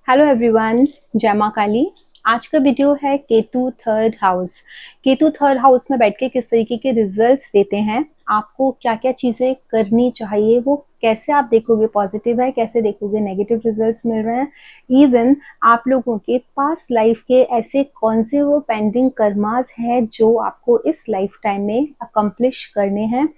Hello everyone, जय मां काली। आज का वीडियो है Ketu third house. Ketu third house में बैठ के किस तरीके के रिजल्ट्स देते हैं, आपको क्या क्या चीजें करनी चाहिए, वो कैसे आप देखोगे पॉजिटिव है, कैसे देखोगे नेगेटिव रिजल्ट्स मिल रहे हैं। इवन आप लोगों के पास्ट लाइफ के ऐसे कौन से वो पेंडिंग कर्मास हैं जो आपको इस लाइफ टाइम में अकम्प्लिश करने हैं।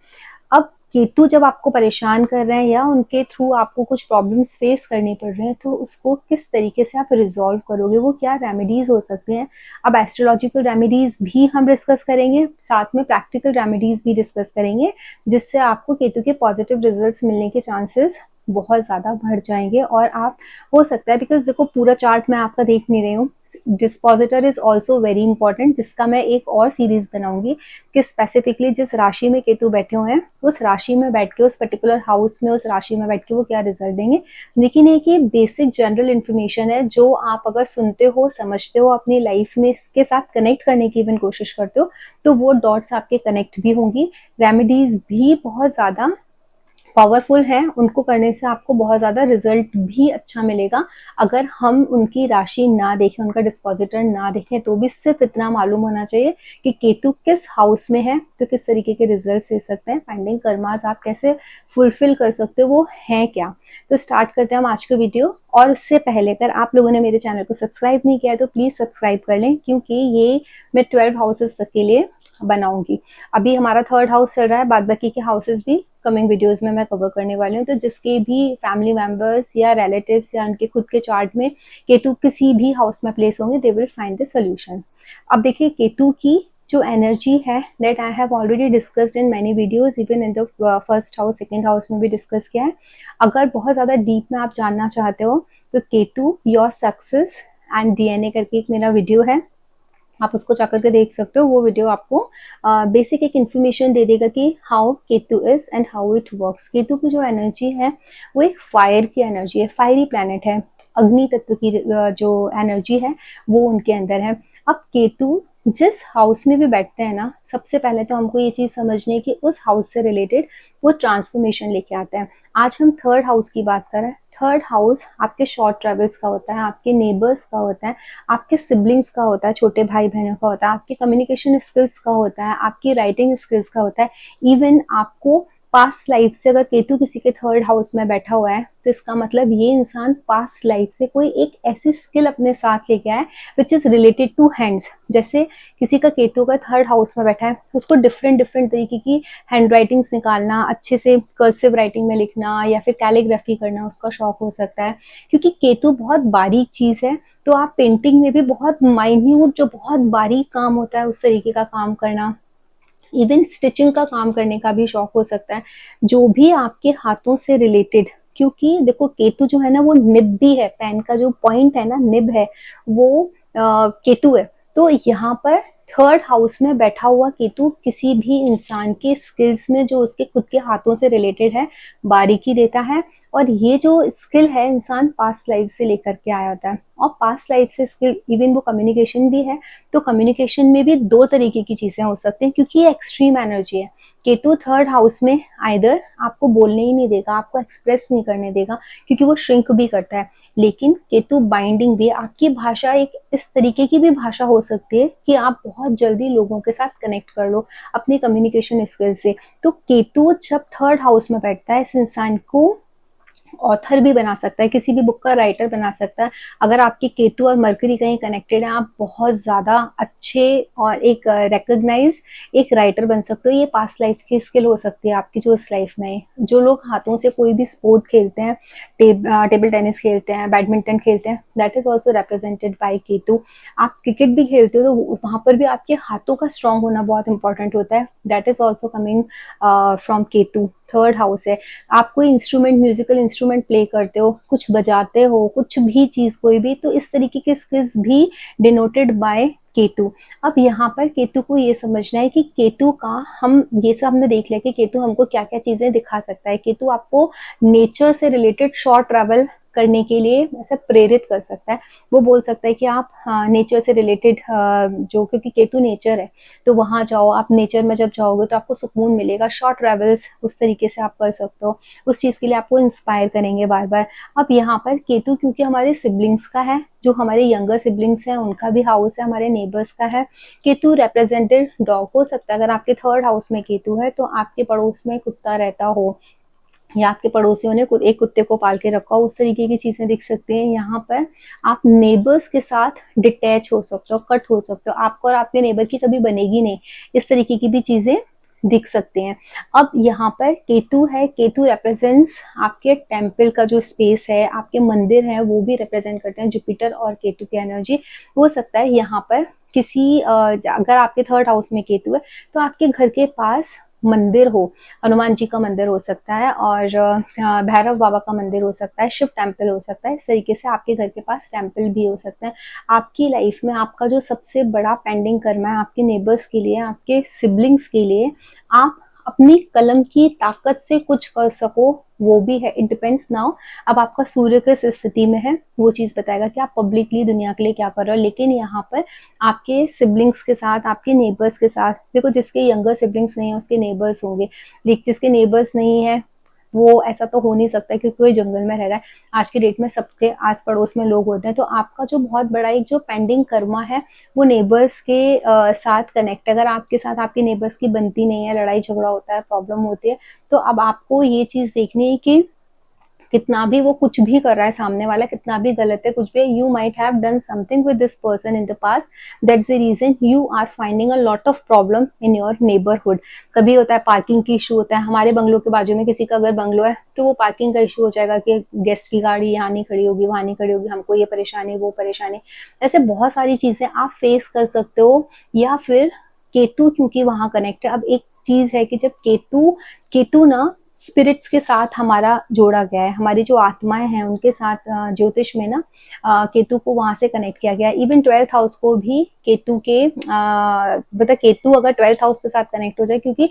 अब केतु जब आपको परेशान कर रहे हैं या उनके थ्रू आपको कुछ प्रॉब्लम्स फेस करनी पड़ रही हैं, तो उसको किस तरीके से आप रिजॉल्व करोगे, वो क्या रेमेडीज हो सकते हैं। अब एस्ट्रोलॉजिकल रेमेडीज भी हम डिस्कस करेंगे, साथ में प्रैक्टिकल रेमेडीज भी डिस्कस करेंगे, जिससे आपको केतु के पॉजिटिव रिजल्ट्स मिलने के चांसेस बहुत ज़्यादा बढ़ जाएंगे। और आप हो सकता है, बिकॉज देखो पूरा चार्ट मैं आपका देख नहीं रही हूँ, dispositor is also very important, जिसका मैं एक और सीरीज बनाऊंगी कि स्पेसिफिकली जिस राशि में केतु बैठे हुए हैं उस राशि में बैठ के, उस पर्टिकुलर हाउस में उस राशि में बैठ के वो क्या रिजल्ट देंगे। लेकिन एक ये बेसिक जनरल इन्फॉर्मेशन है जो आप अगर सुनते हो, समझते हो, अपनी लाइफ में इसके साथ कनेक्ट करने की इवन कोशिश करते हो, तो वो डॉट्स आपके कनेक्ट भी होंगी। रेमेडीज भी बहुत ज़्यादा पावरफुल है, उनको करने से आपको बहुत ज़्यादा रिजल्ट भी अच्छा मिलेगा। अगर हम उनकी राशि ना देखें, उनका डिस्पोजिटर ना देखें, तो भी सिर्फ इतना मालूम होना चाहिए कि केतु किस हाउस में है तो किस तरीके के रिजल्ट दे सकते हैं, पेंडिंग कर्मास आप कैसे फुलफिल कर सकते हो, वो है क्या। तो स्टार्ट करते हैं हम आज का वीडियो। और उससे पहले अगर आप लोगों ने मेरे चैनल को सब्सक्राइब नहीं किया है तो प्लीज़ सब्सक्राइब कर लें, क्योंकि ये मैं 12 हाउसेस तक के लिए बनाऊंगी। अभी हमारा थर्ड हाउस चल रहा है, बाद बाकी के हाउसेस भी कमिंग वीडियोस में मैं कवर करने वाली हूँ। तो जिसके भी फैमिली मेंबर्स या रिलेटिव्स या उनके खुद के चार्ट में केतु किसी भी हाउस में प्लेस होंगे, they will find the solution. अब देखिए केतु की जो एनर्जी है, that I have already discussed in many videos, even in the first house second house में भी डिस्कस किया है। अगर बहुत ज़्यादा डीप में आप जानना चाहते हो तो Ketu your success and DNA करके एक मेरा वीडियो है, आप उसको जाकर के देख सकते हो। वो वीडियो आपको बेसिक एक इन्फॉर्मेशन दे देगा कि how Ketu is and how it works. Ketu की जो एनर्जी है वो एक फायर की एनर्जी है, फायरी प्लैनेट है, अग्नि तत्व की जो एनर्जी है वो उनके अंदर है। अब केतु जिस हाउस में भी बैठते हैं ना, सबसे पहले तो हमको ये चीज समझनी है कि उस हाउस से रिलेटेड वो ट्रांसफॉर्मेशन लेके आता है। आज हम थर्ड हाउस की बात कर रहे हैं। थर्ड हाउस आपके शॉर्ट ट्रेवल्स का होता है, आपके नेबर्स का होता है, आपके सिबलिंग्स का होता है, छोटे भाई बहनों का होता है, आपके कम्युनिकेशन स्किल्स का होता है, आपकी राइटिंग स्किल्स का होता है। इवन आपको पास्ट लाइफ से अगर केतु किसी के थर्ड हाउस में बैठा हुआ है तो इसका मतलब ये इंसान पास्ट लाइफ से कोई एक ऐसी स्किल अपने साथ लेके आया है which is related to hands. जैसे किसी का केतु का थर्ड हाउस में बैठा है, उसको डिफरेंट डिफरेंट तरीके की हैंड राइटिंग्स निकालना, अच्छे से कर्सिव राइटिंग में लिखना या फिर कैलीग्राफी करना उसका शौक हो सकता है, क्योंकि केतु बहुत बारीक चीज है। तो आप पेंटिंग में भी बहुत माइन्यूट जो बहुत बारीक काम होता है उस तरीके का काम करना, इवन स्टिचिंग का काम करने का भी शौक हो सकता है, जो भी आपके हाथों से रिलेटेड। क्योंकि देखो केतु जो है ना वो निब भी है, पेन का जो पॉइंट है ना, निब है वो केतु है। तो यहाँ पर थर्ड हाउस में बैठा हुआ केतु किसी भी इंसान के स्किल्स में जो उसके खुद के हाथों से रिलेटेड है बारीकी देता है। और ये जो स्किल है इंसान पास्ट लाइफ से लेकर के आया होता है, और पास्ट लाइफ से स्किल इवन वो कम्युनिकेशन भी है। तो कम्युनिकेशन में भी दो तरीके की चीजें हो सकती हैं, क्योंकि ये एक्सट्रीम एनर्जी है। केतु थर्ड हाउस में आइदर आपको बोलने ही नहीं देगा, आपको एक्सप्रेस नहीं करने देगा, क्योंकि वो श्रिंक भी करता है। लेकिन केतु बाइंडिंग भी, आपकी भाषा एक इस तरीके की भी भाषा हो सकती है कि आप बहुत जल्दी लोगों के साथ कनेक्ट कर लो अपने कम्युनिकेशन स्किल से। तो केतु जब थर्ड हाउस में बैठता है, इस इंसान को ऑथर भी बना सकता है, किसी भी बुक का राइटर बना सकता है। अगर आपके केतु और मरकरी कहीं कनेक्टेड है, आप बहुत ज्यादा अच्छे और एक रिकॉग्नाइज्ड एक राइटर बन सकते हो। ये पास्ट लाइफ की स्किल हो सकती है आपकी जो इस लाइफ में। जो लोग हाथों से कोई भी स्पोर्ट खेलते हैं, टेबल टेनिस खेलते हैं, बैडमिंटन खेलते हैं, that is also represented by Ketu. आप क्रिकेट भी खेलते हो तो वहां पर भी आपके हाथों का स्ट्रांग होना बहुत इंपॉर्टेंट होता है, that is also coming from Ketu. Third house है। आप कोई इंस्ट्रूमेंट, म्यूजिकल इंस्ट्रूमेंट प्ले करते हो, कुछ बजाते हो, कुछ भी चीज कोई भी, तो इस तरीके के स्किल्स भी डिनोटेड बाय केतु। अब यहाँ पर केतु को ये समझना है कि केतु का, हम ये सब हमने देख लिया कि केतु हमको क्या क्या चीजें दिखा सकता है। केतु आपको नेचर से रिलेटेड शॉर्ट ट्रैवल करने के लिए ऐसा प्रेरित कर सकता है। वो बोल सकता है कि आप नेचर से रिलेटेड जो, क्योंकि केतु नेचर है, तो वहाँ जाओ, आप नेचर में जब जाओगे तो आपको सुकून मिलेगा। शॉर्ट ट्रेवल्स उस तरीके से आप कर सकते हो, उस चीज़ के लिए आपको इंस्पायर करेंगे बार बार। अब यहाँ पर केतु क्योंकि हमारे सिबलिंग्स का है, जो हमारे यंगर सिबलिंग्स हैं उनका भी हाउस है, हमारे नेबर्स का है। केतु रिप्रेजेंटेड डॉग हो सकता है। अगर आपके थर्ड हाउस में केतु है तो आपके पड़ोस में कुत्ता रहता हो, या आपके पड़ोसियों ने एक कुत्ते को पाल के रखा हो, उस तरीके की चीजें दिख सकती हैं। यहाँ पर आप नेबर्स के साथ डिटैच हो सकते हो, कट हो सकते हो, आपको और आपके नेबर की कभी बनेगी नहीं, इस तरीके की भी चीजें दिख सकते हैं। अब यहाँ पर केतु है, केतु रिप्रेजेंट्स आपके टेम्पल का जो स्पेस है, आपके मंदिर है, वो भी रिप्रेजेंट करते हैं। जुपिटर और केतु की एनर्जी हो सकता है यहाँ पर किसी अगर आपके थर्ड हाउस में केतु है तो आपके घर के पास मंदिर हो, हनुमान जी का मंदिर हो सकता है, और भैरव बाबा का मंदिर हो सकता है, शिव टेम्पल हो सकता है। इस तरीके से आपके घर के पास टेम्पल भी हो सकता है। आपकी लाइफ में आपका जो सबसे बड़ा पेंडिंग कर्म है, आपके नेबर्स के लिए, आपके सिबलिंग्स के लिए, आप अपनी कलम की ताकत से कुछ कर सको, वो भी है। इट डिपेंड्स नाउ, अब आपका सूर्य किस स्थिति में है वो चीज बताएगा कि आप पब्लिकली दुनिया के लिए क्या कर रहे हो। लेकिन यहाँ पर आपके सिबलिंग्स के साथ, आपके नेबर्स के साथ, देखो जिसके यंगर सिबलिंग्स नहीं है उसके नेबर्स होंगे, लेकिन जिसके नेबर्स नहीं है वो ऐसा तो हो नहीं सकता क्योंकि कोई जंगल में रह रहा है। आज के डेट में सबके आस पड़ोस में लोग होते हैं, तो आपका जो बहुत बड़ा एक जो पेंडिंग कर्मा है वो नेबर्स के साथ कनेक्ट। अगर आपके साथ आपके नेबर्स की बनती नहीं है, लड़ाई झगड़ा होता है, प्रॉब्लम होती है, तो अब आपको ये चीज देखनी है कि कितना भी वो कुछ भी कर रहा है सामने वाला, कितना भी गलत है, कुछ भी, you might have done something with this person in the past, that's the reason you are finding a lot of problem in your neighbourhood. कभी होता है पार्किंग की इशू होता है, हमारे बंगलों के बाजू में किसी का अगर बंगलो है तो वो पार्किंग का इशू हो जाएगा कि गेस्ट की गाड़ी यहाँ नहीं खड़ी होगी, वहां नहीं खड़ी होगी, हमको ये परेशानी वो परेशानी। ऐसे बहुत सारी चीजें आप फेस कर सकते हो। या फिर केतु क्योंकि वहां कनेक्ट है। अब एक चीज है कि जब केतु केतु ना स्पिरिट्स के साथ हमारा जोड़ा गया है, हमारी जो आत्माएं हैं उनके साथ ज्योतिष में ना केतु को वहां से कनेक्ट किया गया है। इवन 12th हाउस को भी केतु के मतलब केतु अगर 12th हाउस के साथ कनेक्ट हो जाए, क्योंकि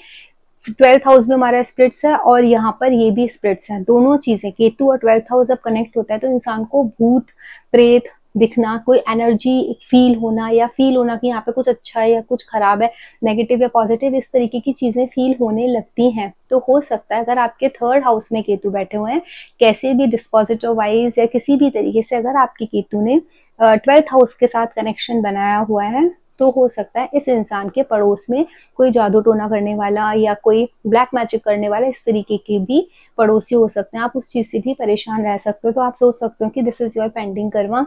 12th हाउस में हमारा स्पिरिट्स है और यहाँ पर ये भी स्पिरिट्स है, दोनों चीजें, केतु और 12th हाउस जब कनेक्ट होता है तो इंसान को भूत प्रेत दिखना, कोई एनर्जी फील होना, या फील होना कि यहाँ पे कुछ अच्छा है या कुछ खराब है, नेगेटिव या पॉजिटिव, इस तरीके की चीजें फील होने लगती हैं। तो हो सकता है अगर आपके थर्ड हाउस में केतु बैठे हुए हैं, कैसे भी डिस्पोजिटिव वाइज या किसी भी तरीके से अगर आपकी केतु ने 12th हाउस के साथ कनेक्शन बनाया हुआ है, तो हो सकता है इस इंसान के पड़ोस में कोई जादू टोना करने वाला या कोई ब्लैक मैजिक करने वाला, इस तरीके के भी पड़ोसी हो सकते हैं। आप उस चीज से भी परेशान रह सकते हो। तो आप सोच सकते हो कि this is your pending karma,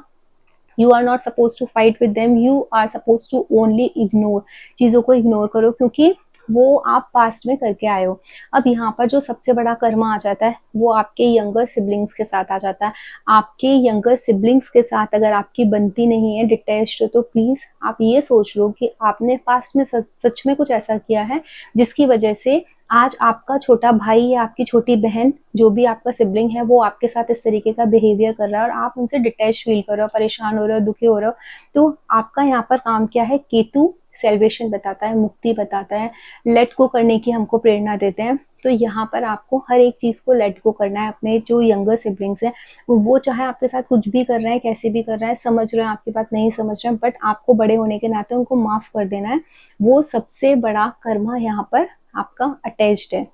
you are not suppose to fight with them, you are suppose to only ignore, चीजों को इग्नोर करो क्योंकि वो आप पास्ट में करके आए हो। अब यहाँ पर जो सबसे बड़ा कर्मा आ जाता है वो आपके यंगर सिबलिंग्स के साथ आ जाता है। आपके यंगर सिबलिंग्स के साथ अगर आपकी बनती नहीं है, डिटैच्ड, तो प्लीज आप ये सोच लो कि आपने पास्ट में सच में कुछ ऐसा किया है जिसकी वजह से आज आपका छोटा भाई या आपकी छोटी बहन, जो भी आपका सिबलिंग है, वो आपके साथ इस तरीके का बिहेवियर कर रहा है और आप उनसे डिटैच फील कर रहे हो, परेशान हो रहे हो, दुखी हो रहे हो। तो आपका यहाँ पर काम क्या है? केतु सेल्वेशन बताता है, मुक्ति बताता है, लेट गो करने की हमको प्रेरणा देते हैं। तो यहाँ पर आपको हर एक चीज को लेट गो करना है। अपने जो यंगर सिबलिंग्स हैं वो चाहे आपके साथ कुछ भी कर रहे हैं, कैसे भी कर रहे हैं, समझ रहे हैं आपकी बात, नहीं समझ रहे हैं, बट आपको बड़े होने के नाते उनको माफ कर देना है। वो सबसे बड़ा कर्मा यहाँ पर आपका अटैच्ड है,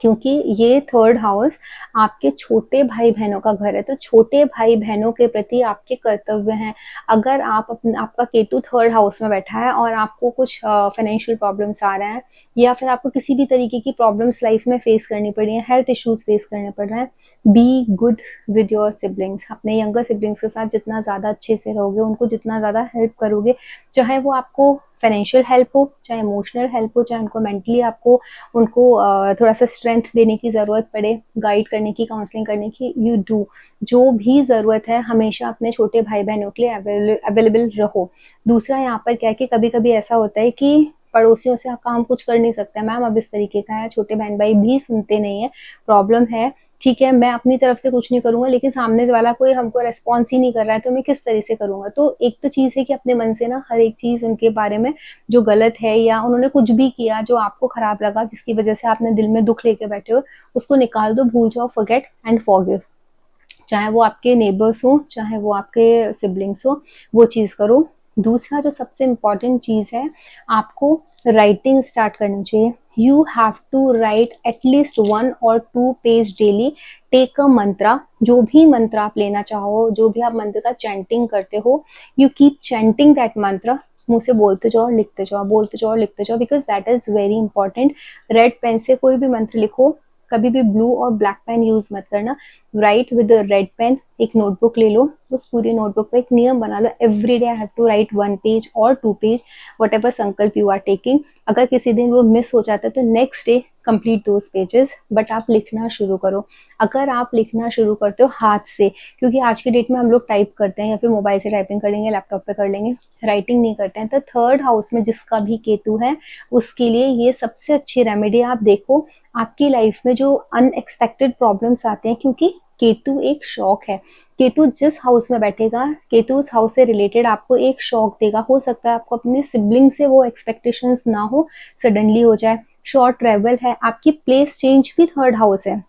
क्योंकि ये थर्ड हाउस आपके छोटे भाई बहनों का घर है। तो छोटे भाई बहनों के प्रति आपके कर्तव्य हैं। अगर आपका केतु थर्ड हाउस में बैठा है और आपको कुछ फाइनेंशियल प्रॉब्लम्स आ रहे हैं, या फिर आपको किसी भी तरीके की प्रॉब्लम्स लाइफ में फेस करनी पड़ी है, हेल्थ इश्यूज फेस करने पड़ रहे हैं, be good with your siblings. अपने यंगर सिबलिंग्स के साथ जितना ज्यादा अच्छे से रहोगे, उनको जितना ज्यादा हेल्प करोगे, चाहे वो आपको फाइनेंशियल हेल्प हो, चाहे इमोशनल हेल्प हो, चाहे उनको मेंटली आपको उनको थोड़ा सा स्ट्रेंथ देने की जरूरत पड़े, गाइड करने की, काउंसलिंग करने की, यू डू। जो भी जरूरत है हमेशा अपने छोटे भाई बहनों के लिए अवेलेबल रहो। दूसरा यहाँ पर क्या है कि कभी कभी ऐसा होता है कि पड़ोसियों से आप काम कुछ कर नहीं सकते, मैम अब इस तरीके का है, छोटे बहन भाई भी सुनते नहीं है, प्रॉब्लम है, ठीक है, मैं अपनी तरफ से कुछ नहीं करूंगा, लेकिन सामने वाला कोई हमको रेस्पॉन्स ही नहीं कर रहा है, तो मैं किस तरह से करूंगा। तो एक तो चीज है कि अपने मन से ना हर एक चीज उनके बारे में जो गलत है या उन्होंने कुछ भी किया जो आपको खराब लगा, जिसकी वजह से आपने दिल में दुख लेके बैठे हो, उसको निकाल दो, भूल जाओ, फॉरगेट एंड फॉरगिव। चाहे वो आपके नेबर्स हो, चाहे वो आपके सिबलिंग्स हो, वो चीज़ करो। दूसरा जो सबसे इम्पॉर्टेंट चीज़ है, आपको राइटिंग स्टार्ट करनी चाहिए। You have to write at least 1 or 2 page daily. Take a mantra, जो भी मंत्र आप लेना चाहो, जो भी आप मंत्र का चैंटिंग करते हो, यू कीप चैंटिंग दैट मंत्र। मुंह से बोलते जाओ, लिखते जाओ, बोलते जाओ, लिखते जाओ, because that is very important. Red pen से कोई भी मंत्र लिखो, कभी भी ब्लू और ब्लैक पेन यूज मत करना। Write with red pen. एक नोटबुक ले लो, उस पूरी नोटबुक पे एक नियम बना लो, every day I have to write 1 page or 2 page, whatever sankalp you are taking. अगर किसी दिन वो मिस हो जाता है तो next day complete those pages, but आप लिखना शुरू करो। अगर आप लिखना शुरू करते हो हाथ से, क्योंकि आज की डेट में हम लोग टाइप करते हैं या फिर मोबाइल से टाइपिंग कर लेंगे, लैपटॉप पे कर लेंगे, राइटिंग नहीं करते हैं, तो थर्ड हाउस में जिसका भी केतु है उसके लिए ये सबसे अच्छी रेमेडी। आप देखो आपकी लाइफ में जो अनएक्सपेक्टेड प्रॉब्लम्स आते हैं, क्योंकि केतु एक शौक है। केतु जिस हाउस में बैठेगा, केतु उस हाउस से रिलेटेड आपको एक शौक देगा। हो सकता है आपको अपने सिबलिंग से वो एक्सपेक्टेशंस ना हो, सडनली हो जाए। शॉर्ट ट्रेवल है, आपकी प्लेस चेंज भी थर्ड हाउस है।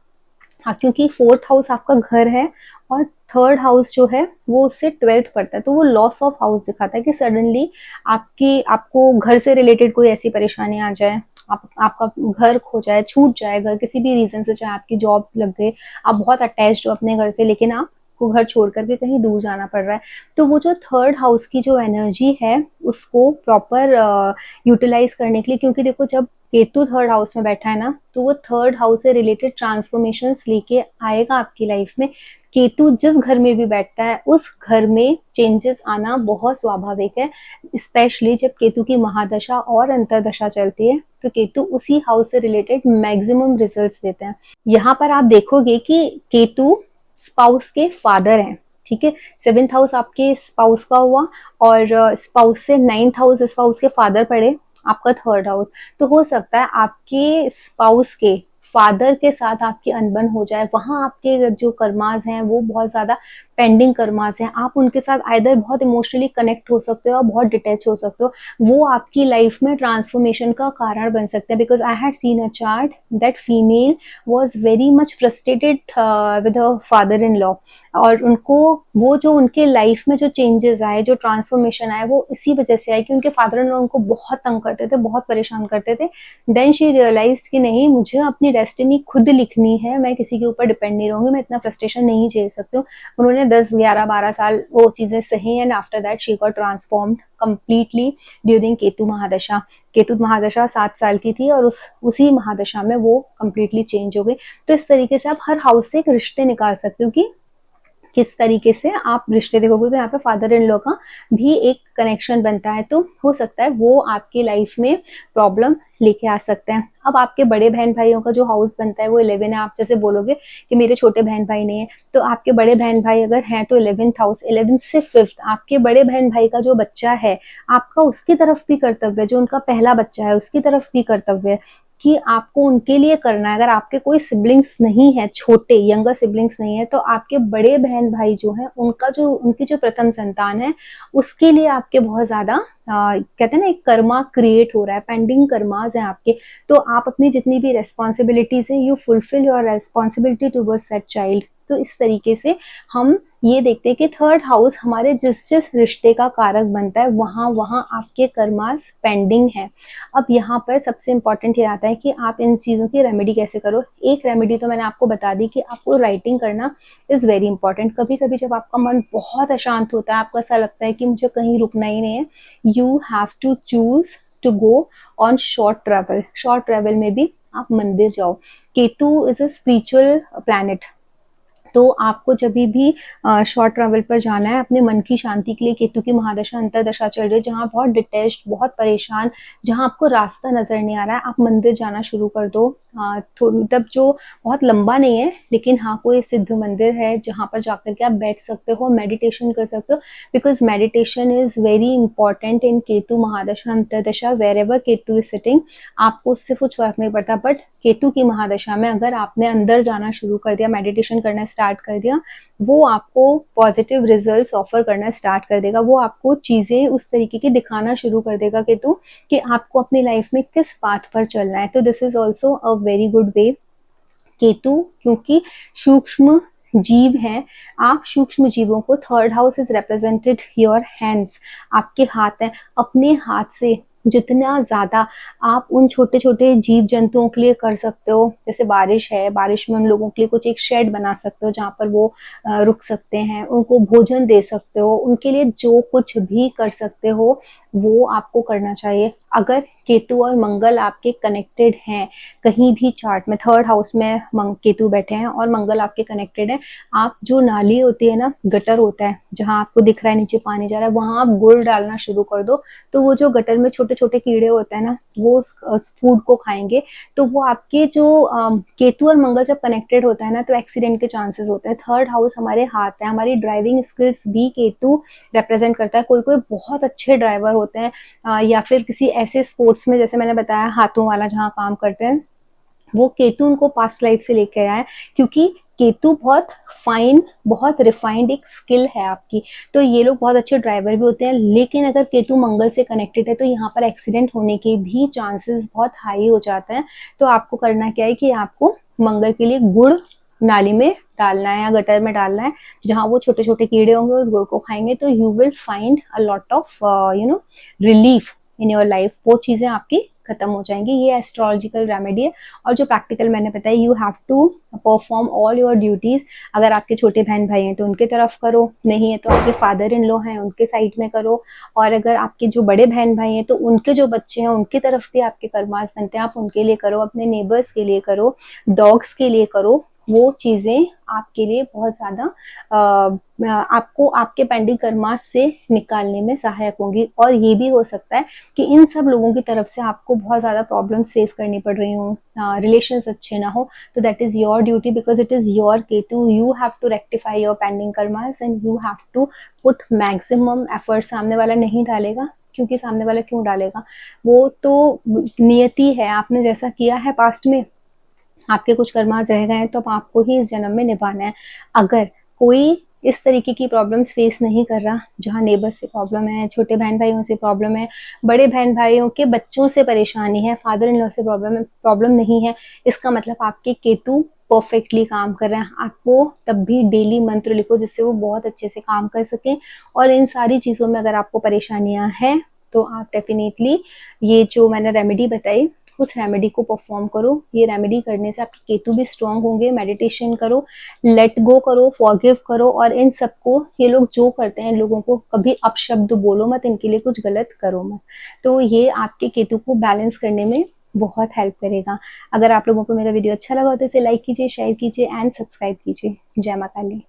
हाँ, क्योंकि फोर्थ हाउस आपका घर है और थर्ड हाउस जो है वो उससे 12th पड़ता है, तो वो लॉस ऑफ हाउस दिखाता है कि सडनली आपको घर से रिलेटेड कोई ऐसी परेशानी आ जाए, आपका घर खो जाए, छूट जाए घर किसी भी रीजन से, चाहे आपकी जॉब लग गई, आप बहुत अटैच्ड हो अपने घर से, लेकिन आपको घर छोड़ करके कहीं दूर जाना पड़ रहा है। तो वो जो थर्ड हाउस की जो एनर्जी है उसको प्रॉपर यूटिलाइज करने के लिए, क्योंकि देखो जब केतु थर्ड हाउस में बैठा है ना, तो वो थर्ड हाउस से रिलेटेड ट्रांसफॉर्मेशंस लेके आएगा आपकी लाइफ में। केतु जिस घर में भी बैठता है उस घर में चेंजेस आना बहुत स्वाभाविक है, स्पेशली जब केतु की महादशा और अंतरदशा चलती है, तो केतु उसी हाउस से रिलेटेड मैक्सिमम रिजल्ट्स देते हैं। यहाँ पर आप देखोगे कि केतु स्पाउस के फादर हैं, ठीक है। 7th हाउस आपके स्पाउस का हुआ और स्पाउस से 9th हाउस स्पाउस के फादर पड़े, आपका थर्ड हाउस। तो हो सकता है आपके स्पाउस के फादर के साथ आपकी अनबन हो जाए, वहां आपके जो कर्मास हैं वो बहुत ज्यादा पेंडिंग कर्मास हैं, आप उनके साथ आइदर बहुत इमोशनली कनेक्ट हो सकते हो और बहुत डिटैच हो सकते हो। वो आपकी लाइफ में ट्रांसफॉर्मेशन का कारण बन सकते हैं, because I had seen a chart that female was very much frustrated with her father in law, और उनको वो जो उनके लाइफ में जो चेंजेस आए, जो ट्रांसफॉर्मेशन आए, वो इसी वजह से आए कि उनके फादर इन लॉ उनको बहुत तंग करते थे, बहुत परेशान करते थे। देन शी रियलाइज कि नहीं, मुझे अपनी डेस्टिनी खुद लिखनी है, मैं किसी के ऊपर डिपेंड नहीं रहूंगी, मैं इतना फ्रस्ट्रेशन नहीं झेल सकती हूँ। उन्होंने 10, 11, 12 साल वो चीजें सही, and after that she got transformed completely during Ketu mahadasha. Ketu महादशा 7 साल की थी और उसी महादशा में वो कंप्लीटली चेंज हो गई। तो इस तरीके से आप हर हाउस से एक रिश्ते निकाल सकते हो कि किस तरीके से आप रिश्ते देखोगे, तो यहाँ पे फादर इन लॉ का भी एक कनेक्शन बनता है, तो हो सकता है वो आपकी लाइफ में प्रॉब्लम लेके आ सकते हैं। अब आपके बड़े बहन भाइयों का जो हाउस बनता है वो 11 है। आप जैसे बोलोगे कि मेरे छोटे बहन भाई नहीं है, तो आपके बड़े बहन भाई अगर हैं तो 11th हाउस, 11th से 5th, आपके बड़े बहन भाई का जो बच्चा है, आपका उसकी तरफ भी कर्तव्य है, जो उनका पहला बच्चा है उसकी तरफ भी कर्तव्य है कि आपको उनके लिए करना है। अगर आपके कोई सिबलिंग्स नहीं है, छोटे यंगर सिबलिंग्स नहीं है, तो आपके बड़े बहन भाई जो है उनकी जो प्रथम संतान है उसके लिए आपके बहुत ज्यादा कहते हैं ना, एक कर्मा क्रिएट हो रहा है, पेंडिंग कर्मास हैं आपके। तो आप अपनी जितनी भी रेस्पॉन्सिबिलिटीज है, you fulfil your responsibility towards that child. तो इस तरीके से हम ये देखते हैं कि थर्ड हाउस हमारे जिस जिस रिश्ते का कारक बनता है वहां वहां आपके कर्मास पेंडिंग है। अब यहाँ पर सबसे इंपॉर्टेंट ये आता है कि आप इन चीजों की रेमेडी कैसे करो। एक रेमेडी तो मैंने आपको बता दी कि आपको राइटिंग करना इज वेरी इंपॉर्टेंट। कभी कभी जब आपका मन बहुत अशांत होता है, आपको ऐसा लगता है कि मुझे कहीं रुकना ही नहीं है, you have to choose to go on short travel. Short travel में भी आप मंदिर जाओ। Ketu is a spiritual planet, तो आपको जब भी शॉर्ट ट्रैवल पर जाना है अपने मन की शांति के लिए, केतु की महादशा अंतरदशा चल रही है, जहाँ बहुत डिटेच्ड, बहुत परेशान, जहाँ आपको रास्ता नजर नहीं आ रहा है, आप मंदिर जाना शुरू कर दो। मतलब जो बहुत लंबा नहीं है, लेकिन हाँ कोई सिद्ध मंदिर है जहाँ पर जाकर के आप बैठ सकते हो, मेडिटेशन कर सकते हो, because meditation is very important in Ketu mahadasha antardasha. Wherever Ketu is sitting, आपको उससे कुछ फर्क नहीं पड़ता, बट केतु की महादशा में अगर आपने अंदर जाना शुरू कर दिया, मेडिटेशन करना स्टार्ट कर दिया, वो आपको पॉजिटिव रिजल्ट्स ऑफर करना स्टार्ट कर देगा। वो आपको चीजें उस तरीके की दिखाना शुरू कर देगा केतु कि आपको अपनी लाइफ में किस पाथ पर चलना है। तो this is also a very good way. Ketu क्योंकि सूक्ष्म जीव हैं, आप सूक्ष्म जीवों को, third house is represented your hands, आपके हाथ हैं, अपने हाथ से जितना ज्यादा आप उन छोटे छोटे जीव जंतुओं के लिए कर सकते हो, जैसे बारिश है, बारिश में उन लोगों के लिए कुछ एक शेड बना सकते हो जहाँ पर वो रुक सकते हैं, उनको भोजन दे सकते हो, उनके लिए जो कुछ भी कर सकते हो वो आपको करना चाहिए। अगर केतु और मंगल आपके कनेक्टेड हैं कहीं भी चार्ट में, थर्ड हाउस में केतु बैठे हैं और मंगल आपके कनेक्टेड है, आप जो नाली होती है ना, गटर होता है जहां आपको दिख रहा है नीचे पानी जा रहा है, वहां आप गुड़ डालना शुरू कर दो, तो वो जो गटर में छोटे छोटे कीड़े होते हैं ना, वो उस फूड को खाएंगे, तो वो आपके जो केतु और मंगल जब कनेक्टेड होता है ना, तो एक्सीडेंट के चांसेस होते हैं। थर्ड हाउस हमारे हाथ है, हमारी ड्राइविंग स्किल्स भी केतु रिप्रेजेंट करता है। कोई कोई बहुत अच्छे ड्राइवर होते हैं या फिर किसी ऐसे स्पोर्ट्स में, जैसे मैंने बताया हाथों वाला जहाँ काम करते हैं, वो केतु उनको पास्ट लाइफ से लेके आया है, क्योंकि केतु बहुत फाइन, बहुत रिफाइंड एक स्किल है आपकी। तो ये लोग बहुत अच्छे ड्राइवर भी होते हैं, लेकिन अगर केतु मंगल से कनेक्टेड है तो यहाँ पर एक्सीडेंट होने के भी चांसेस बहुत हाई हो जाते हैं। तो आपको करना क्या है कि आपको मंगल के लिए गुड़ नाली में डालना है या गटर में डालना है, जहां वो छोटे छोटे कीड़े होंगे उस गुड़ को खाएंगे, तो you will find a lot of relief in your life, वो चीजें आपकी खत्म हो जाएंगी। ये एस्ट्रोलॉजिकल रेमेडी है। और जो प्रैक्टिकल मैंने बताया, you have to perform all your duties. अगर आपके छोटे बहन भाई हैं तो उनके तरफ करो, नहीं है तो आपके फादर इन लॉ हैं उनके साइड में करो, और अगर आपके जो बड़े बहन भाई हैं तो उनके जो बच्चे हैं उनकी तरफ भी आपके कर्मास बनते हैं, आप उनके लिए करो, अपने नेबर्स के लिए करो, डॉग्स के लिए करो। वो चीजें आपके लिए बहुत ज्यादा आपको आपके पेंडिंग कर्मास से निकालने में सहायक होंगी। और ये भी हो सकता है कि इन सब लोगों की तरफ से आपको बहुत ज्यादा प्रॉब्लम्स फेस करनी पड़ रही हो, रिलेशंस अच्छे ना हो, तो that is your duty, because it is your Ketu. You have to rectify your pending karmas and you have to put maximum effort. सामने वाला नहीं डालेगा, क्योंकि सामने वाला क्यों डालेगा, वो तो नियति है, आपने जैसा किया है पास्ट में, आपके कुछ कर्मा रह गए हैं, तो अब आपको ही इस जन्म में निभाना है। अगर कोई इस तरीके की प्रॉब्लम्स फेस नहीं कर रहा, जहाँ नेबर से प्रॉब्लम है, छोटे बहन भाइयों से प्रॉब्लम है, बड़े बहन भाइयों के बच्चों से परेशानी है, फादर इन लॉ से प्रॉब्लम नहीं है, इसका मतलब आपके केतु परफेक्टली काम कर रहे हैं। आपको तब भी डेली मंत्र लिखो जिससे वो बहुत अच्छे से काम कर सके। और इन सारी चीजों में अगर आपको परेशानियां हैं तो आप डेफिनेटली ये जो मैंने रेमेडी बताई उस रेमेडी को परफॉर्म करो। ये रेमेडी करने से आपके केतु भी स्ट्रांग होंगे। मेडिटेशन करो, लेट गो करो, फॉरगिव करो, और इन सबको, ये लोग जो करते हैं, इन लोगों को कभी अपशब्द बोलो मत, इनके लिए कुछ गलत करो मत। तो ये आपके केतु को बैलेंस करने में बहुत हेल्प करेगा। अगर आप लोगों को मेरा वीडियो अच्छा लगा तो इसे लाइक कीजिए, शेयर कीजिए एंड सब्सक्राइब कीजिए। जय माता काली।